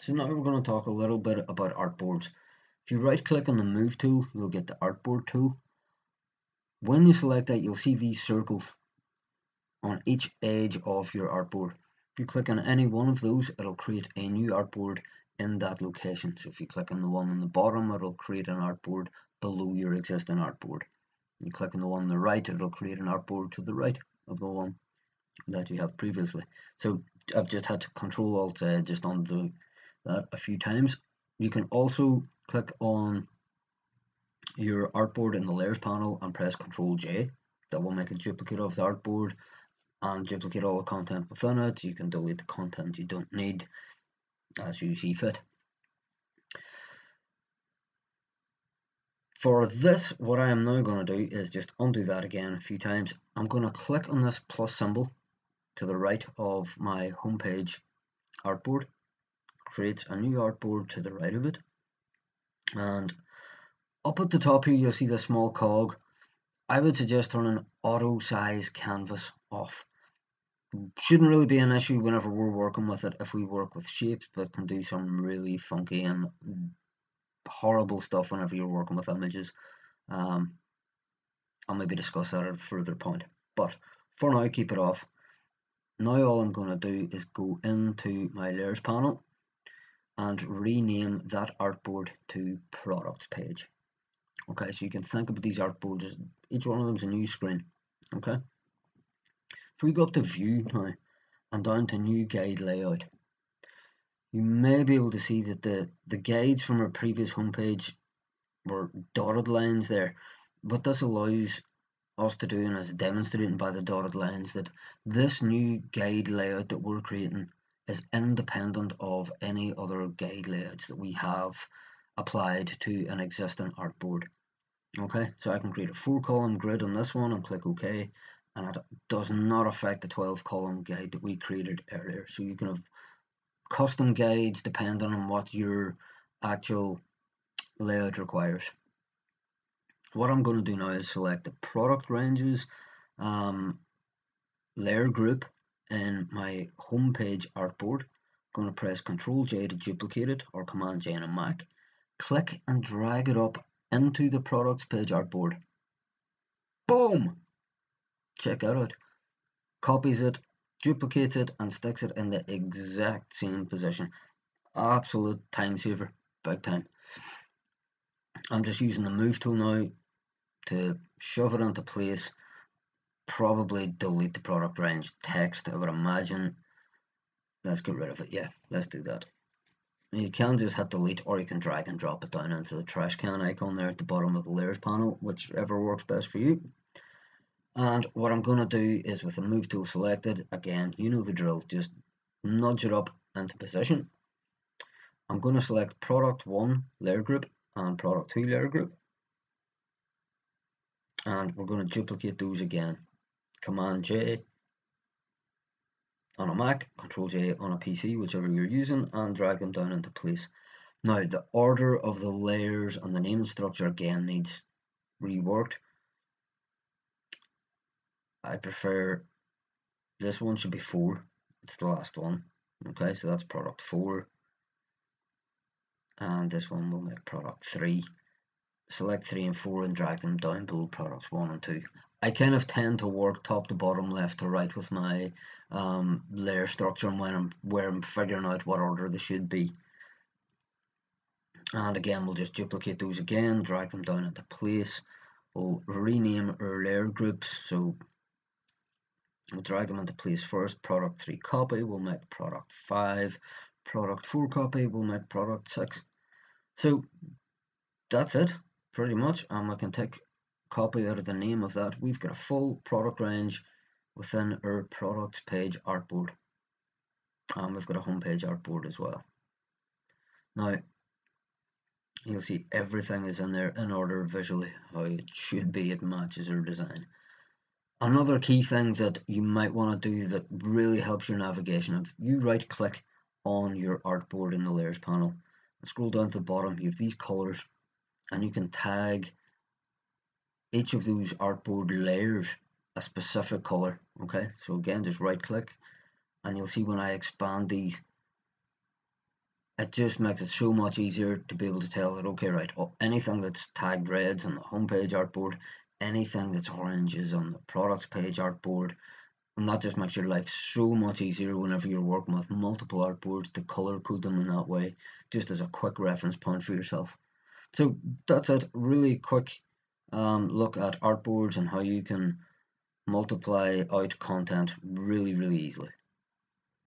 So now we're going to talk a little bit about artboards. If you right click on the move tool, you'll get the artboard tool. When you select that, you'll see these circles on each edge of your artboard. If you click on any one of those, it'll create a new artboard in that location. So if you click on the one on the bottom, it'll create an artboard below your existing artboard. You click on the one on the right, it'll create an artboard to the right of the one that you have previously. So I've just had to Control Alt Z just undo that a few times. You can also click on your artboard in the layers panel and press Control J. That will make a duplicate of the artboard and duplicate all the content within it. You can delete the content you don't need as you see fit. For this, what I am now going to do is just undo that again a few times. I'm going to click on this plus symbol to the right of my homepage artboard. Creates a new artboard to the right of it. And up at the top here, you'll see the small cog. I would suggest turning auto size canvas off. Shouldn't really be an issue whenever we're working with it if we work with shapes, but can do some really funky and horrible stuff whenever you're working with images. I'll maybe discuss that at a further point, but for now keep it off. Now all I'm going to do is go into my layers panel and rename that artboard to products page. Okay, so you can think about these artboards as each one of them is a new screen. Okay, if we go up to view now and down to new guide layout, you may be able to see that the guides from our previous homepage were dotted lines there. What this allows us to do, and is demonstrated by the dotted lines, that this new guide layout that we're creating is independent of any other guide layouts that we have applied to an existing artboard. Okay, so I can create a 4-column grid on this one and click OK, and it does not affect the 12-column guide that we created earlier. So you can have custom guides depending on what your actual layout requires. What I'm going to do now is select the product ranges layer group in my homepage artboard. I'm going to press Ctrl J to duplicate it, or Command J on a Mac. Click and drag it up into the products page artboard. Boom! Check that out. Copies it, duplicates it, and sticks it in the exact same position. Absolute time saver, big time. I'm just using the move tool now to shove it into place. Probably delete the product range text, I would imagine. Let's get rid of it. Yeah, let's do that. You can just hit delete, or you can drag and drop it down into the trash can icon there at the bottom of the layers panel, whichever works best for you. And what I'm going to do is, with the move tool selected, again, you know the drill, just nudge it up into position. I'm going to select product 1 layer group and product 2 layer group, and we're going to duplicate those again. Command J on a Mac, Control J on a PC, whichever you're using, and drag them down into place. Now the order of the layers and the naming structure again needs reworked. I prefer this one should be 4. It's the last one. Okay, so that's product 4. And this one will make product 3. Select 3 and 4 and drag them down below products 1 and 2. I kind of tend to work top to bottom, left to right with my layer structure, and where I'm figuring out what order they should be. And again, we'll just duplicate those again, drag them down into place. We'll rename our layer groups, so we'll drag them into place first. Product 3 copy will make product 5. Product 4 copy will make product 6. So that's it, pretty much. I can take copy out of the name of that. We've got a full product range within our products page artboard. And we've got a homepage artboard as well. Now, you'll see everything is in there in order visually, how it should be. It matches our design. Another key thing that you might want to do that really helps your navigation, if you right click on your artboard in the layers panel and scroll down to the bottom, you have these colors, and you can tag each of those artboard layers a specific color. Okay, so again, just right click, and you'll see when I expand these, it just makes it so much easier to be able to tell that, okay, right, anything that's tagged reds on the homepage artboard, anything that's orange is on the products page artboard, and that just makes your life so much easier whenever you're working with multiple artboards to color code them in that way, just as a quick reference point for yourself. So that's it, really quick look at artboards and how you can multiply out content really, really easily.